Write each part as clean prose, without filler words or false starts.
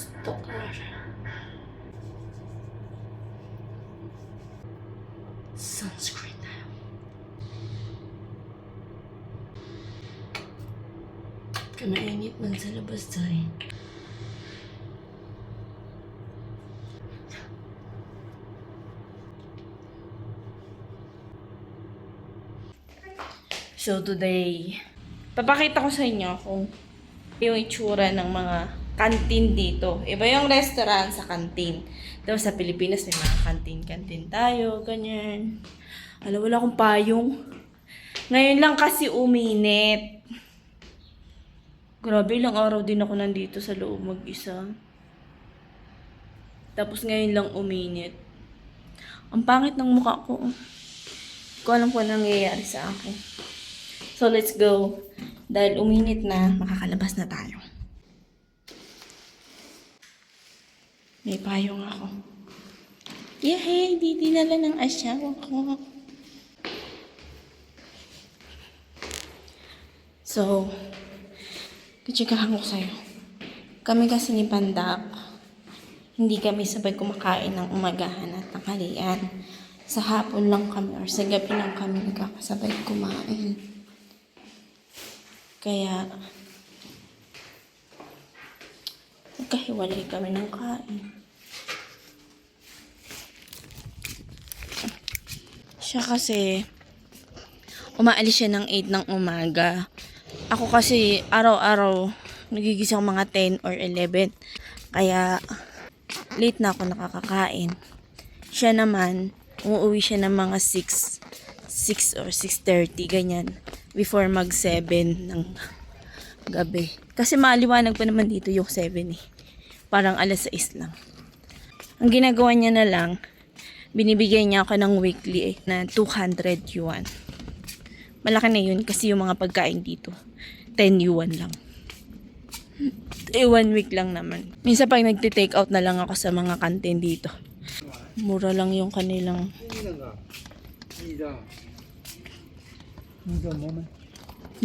Stoker. Sunscreen tayo. Kamainit man sa labas tayo. So today, papakita ko sa inyo kung yung itsura ng mga kantin dito. Iba yung restaurant sa kantin. Diba sa Pilipinas may mga kantin-kantin tayo, ganyan. Alam, wala akong payong. Ngayon lang kasi uminit. Grabe, ilang araw din ako nandito sa loob mag-isa. Tapos ngayon lang uminit. Ang pangit ng mukha ko. Hindi ko alam kung anong nangyayari sa akin. So let's go. Dahil uminit na, makakalabas na tayo. May payong ako. Yehey! Di dinala ng asawa ko. So, kutsikahan ko sa'yo. Kami kasi ni Pandak, hindi kami sabay kumakain ng umagahan at tanghalian. Sa hapon lang kami or sa gabi lang kami nagkakasabay kumain. Kaya, magkahiwalay kami ng kain. Siya kasi, umaalis siya ng 8 ng umaga. Ako kasi, araw-araw, nagigising ako mga 10 or 11. Kaya, late na ako nakakakain. Siya naman, umuwi siya ng mga 6 or 6:30, ganyan. Before mag 7 ng gabi. Kasi maliwanag pa naman dito yung 7 eh. Parang alas 6 lang. Ang ginagawa niya na lang, binibigay niya ako ng weekly na 200 yuan. Malaki na yun kasi yung mga pagkain dito, 10 yuan lang. 1 week lang naman. Minsan pag nagti-take out na lang ako sa mga kantin dito. Mura lang yung kanilang...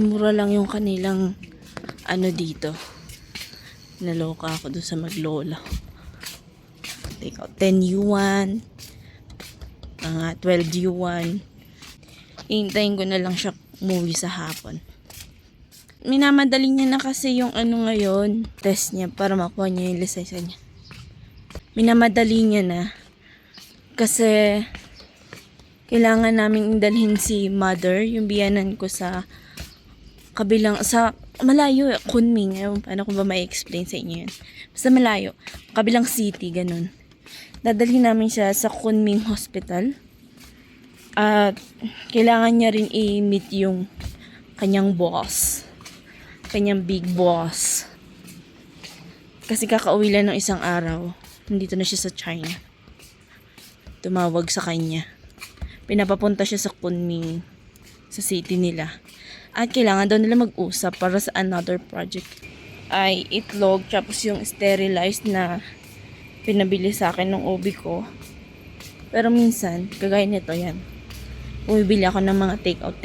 Mura lang yung kanilang ano dito. Naloka ako doon sa maglola. Take out 10 yuan. Mga 12 yuan. Hintayin ko na lang siya umuwi sa hapon. Minamadali niya na kasi yung ano ngayon, test niya para makuha niya yung lisensya niya. Minamadali niya na kasi kailangan naming dalhin si mother, yung biyanan ko sa kabilang, sa malayo, Kunming. Ewan, paano ko ba ma-explain sa inyo yun? Basta malayo, kabilang city, ganun. Dadalhin namin siya sa Kunming Hospital. At kailangan niya rin i-meet yung kanyang boss. Kanyang big boss. Kasi kakauwi lang ng isang araw. Nandito na siya sa China. Tumawag sa kanya. Pinapapunta siya sa Kunming, sa city nila. At kailangan daw nila mag-usap para sa another project. Ay itlog, tapos yung sterilized na pinabili sa akin ng OB ko. Pero minsan, kagaya nito yan. Bumibili ako ng mga take-out.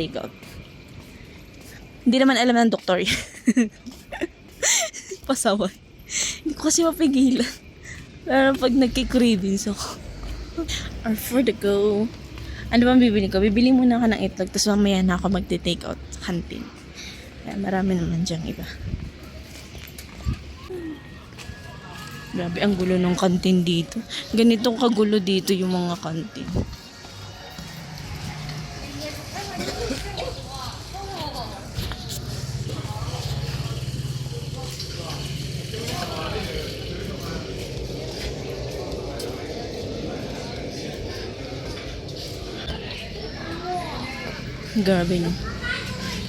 Hindi naman alam ng doktor. Pasaway. Hindi ko kasi mapigilan. Pero pag nagkikravings ako. Or for the go. Ano bang bibili ko? Bibili muna ako ng itlog, tapos mamaya na ako magte-take out sa kantin. Kaya marami naman dyang iba. Grabe, ang gulo ng kantin dito. Ganitong kagulo dito yung mga kantin. Grabe no.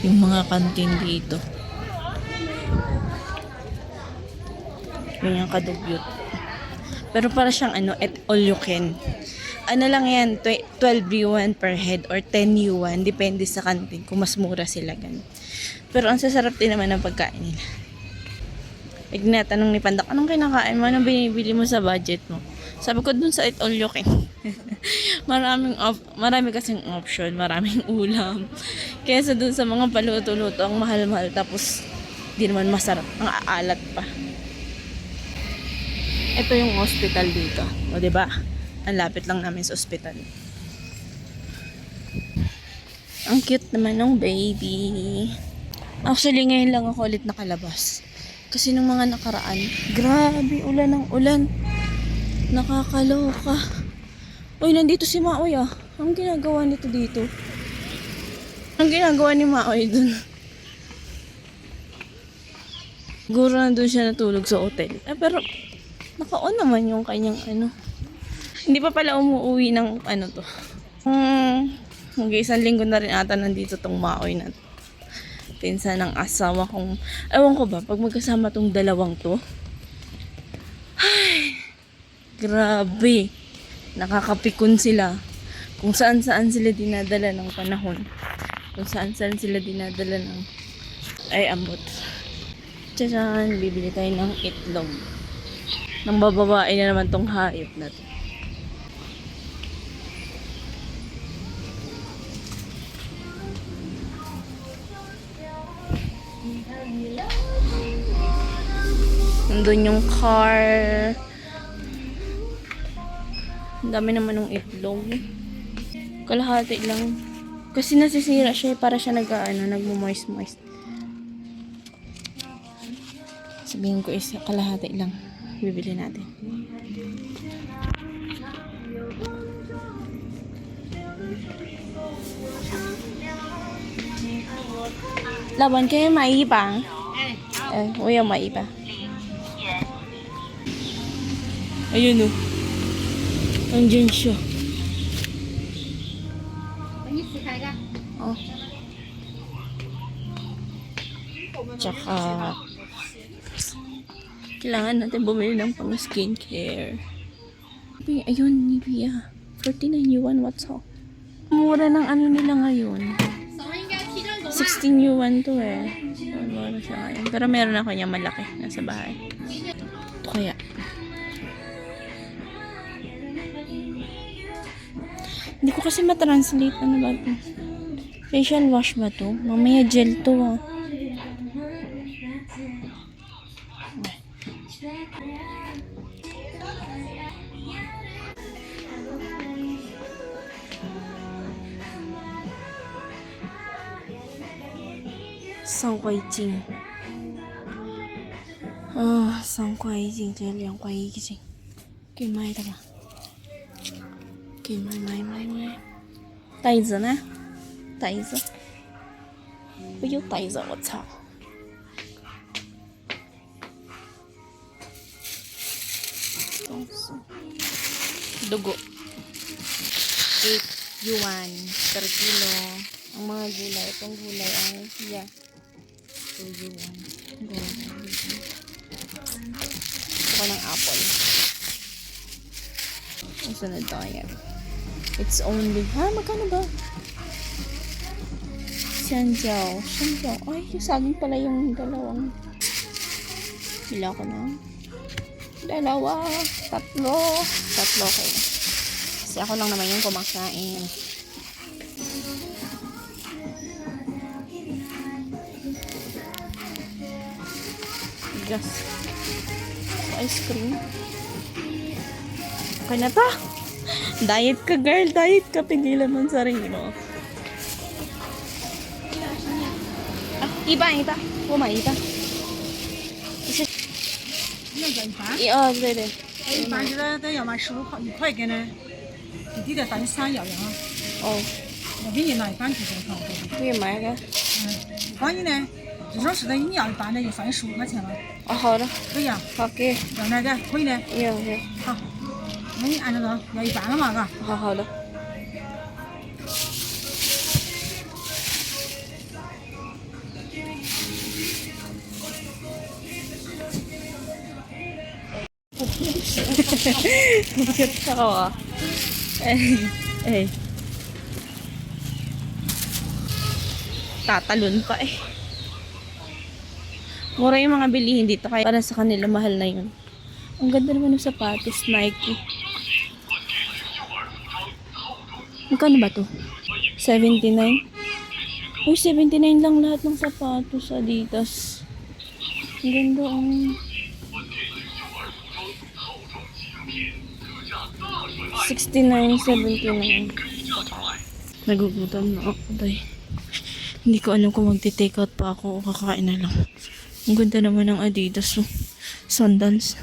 Yung mga kantin dito. Ganyan kadugyot. Pero para siyang ano, et all you can. Ano lang yan, 12 yuan per head or 10 yuan. Depende sa kantin kung mas mura sila ganun. Pero ang sasarap din naman ng pagkain nila. Tanong ni Pandak, anong kinakain mo? Anong binibili mo sa budget mo? Sabi ko dun sa Eat All You Can. Marami kasing option, maraming ulam. Kesa dun sa mga paluto-luto, ang mahal-mahal, tapos di naman masarap, ang aalat pa. Ito yung hospital dito. O, diba? Ang lapit lang namin sa hospital. Ang cute naman ng baby. Actually, ngayon lang ako ulit nakalabas. Kasi nung mga nakaraan, grabe, ulan ng ulan. Nakakaloka. Uy, nandito si Maoy ah. Ang ginagawa nito dito? Ang ginagawa ni Maoy dun? Siguro nandun siya natulog sa hotel. Pero, naka-on naman yung kanyang ano. Hindi pa pala umuwi ng ano to. Mag-isang linggo na rin ata nandito tong Maoy na to. Pinsan ng asawa kong, ewan ko ba, pag magkasama tong dalawang to, ay, grabe. Nakakapikon sila. Kung saan-saan sila dinadala ng panahon. Kung saan-saan sila dinadala ng, ay ambot. Tiyaan, bibili tayo ng itlog. Nang bababae na naman tong hayop na to. Nandun yung car. Ang dami naman ng itlog. Kalahati lang. Kasi nasisira siya para siya nagmo-moist. Sabihin ko is kalahati lang. Bibili natin. Laban kayo maiba. O yung maiba. Ayun o. Andiyan siya. Oh. Tsaka kailangan natin bumili ng pang skincare. Ayun, Nivea. 49 yuan, what's up? Mura ng ano nila ngayon. 16 yuan to eh. Mura siya ngayon. Pero meron ako niya malaki. Nasa bahay. Ito kaya. Hindi ko kasi matranslate. Ano ba ito? Facial wash ba to? Mamaya gel to ah. Sang Kuai Jing. Sang Kuai Jing, 这2块1斤，可以买的吧？可以买。袋子呢？袋子，我有袋子，我操！Dugo. 8 yuan per kilo. Ang mga gulay, itong gulay ay 2 yuan. Ako ng apple. Ang sunod to, ayan. It's only, magkano ba? Shanjiao. Ay, yung saging pala yung dalawang. Bila ko na. Dalawa. Tatlo kayo. Kasi ako lang naman yung kumakain. Yes. Ice cream. Okay na to. Diet ka, girl. Diet ka. Pigilan mo ang sarili mo. Iba. 我买一半。那个一般，对对。一般就是得要买15块1块给呢，弟弟的单3要啊。哦。我给你拿一半就行了。可以买个。关键呢，这种是的你要一半的就算15块钱了。哦，好的。可以啊。好，给。要哪个？可以的。有。好，那你按照着要一半了嘛，嘎。好的。Cute ako ah. Tatalon pa eh. Mura yung mga bilihin dito kaya para sa kanila mahal na yun. Ang ganda naman ng sapatos, Nike. Magkano ba to? 79? Uy, 79 lang lahat ng sapatos, Adidas. Ang ganda ang... $69.79. Nagugutom na ako, day. Hindi ko alam kung magti-take out pa ako o kakain na lang. Ang ganda naman ng Adidas, oh. Sandals.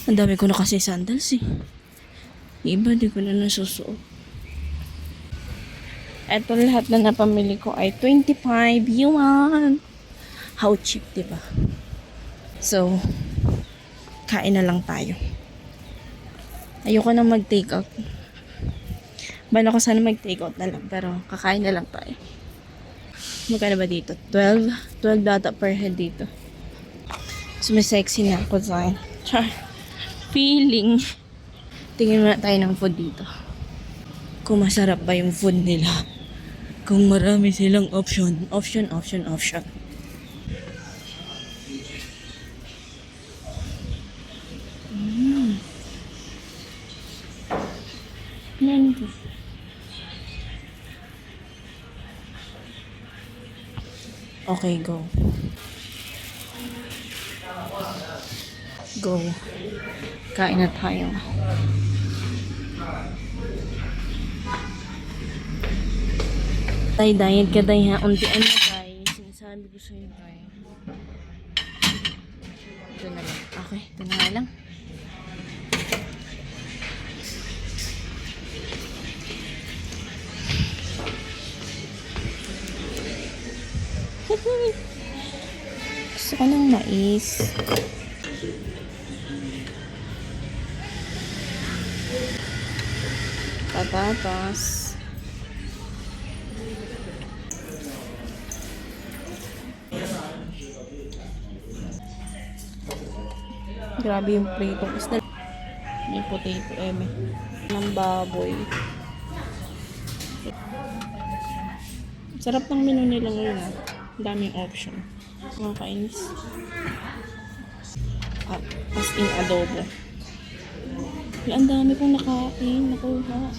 Ang dami ko na kasi sandals, eh. Iba, di ko na nasusuot. Ito lahat na napamili ko ay 25 yuan. How cheap, diba? So, kain na lang tayo. Ayoko na mag-take out. Bala ko sana mag-take out na lang, pero kakain na lang tayo. Magkano ba dito? 12? 12 data per head dito. So, may sexy na ako sa Char. Feeling. Tingin muna tayo ng food dito. Kung masarap ba yung food nila. Kung marami silang option. Option. Ano to? Okay, go. Go. Kain na tayo. Tay, diet ka day ha. Untian na tay. Sinasabi ko sa'yo tay. Ito na lang. Okay, ito na nga lang. Gusto ko ng mais. Patatas. Grabe yung prito. May potato, ng baboy. Sarap ng menu nila ngayon, ah. Daming option. Mga kainis. As in adobo. Wala, ang dami kong nakain. Nakuha.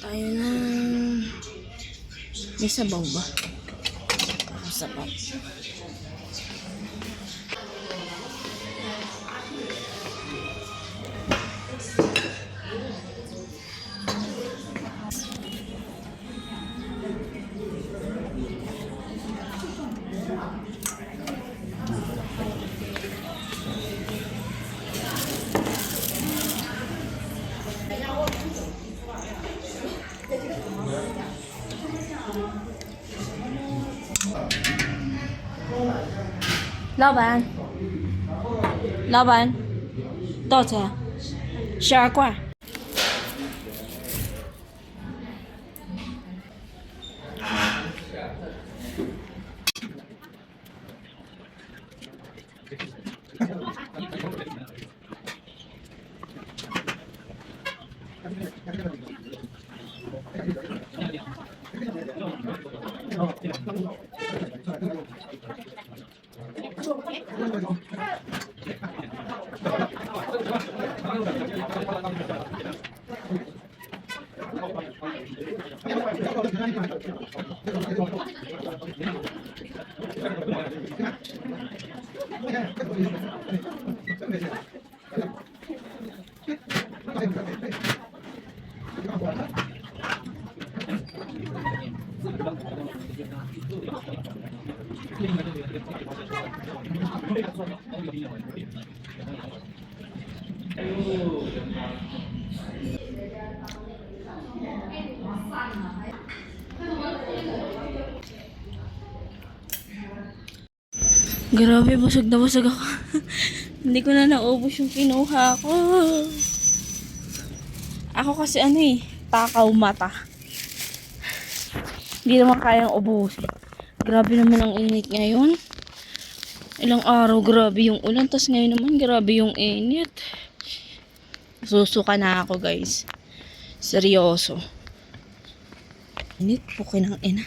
Tayo na. May sabaw ba? Sabaw. Lao板，老板，多少钱？12块。Grabe, busog na busog ako. Hindi ko na naubos yung kinuha ko. Ako kasi takaw mata. Hindi naman kayang ubusin. Grabe naman ang init ngayon. Ilang araw grabe yung ulan. Tapos ngayon naman grabe yung init. Susuka na ako guys. Seryoso. Init, pukin ang ina.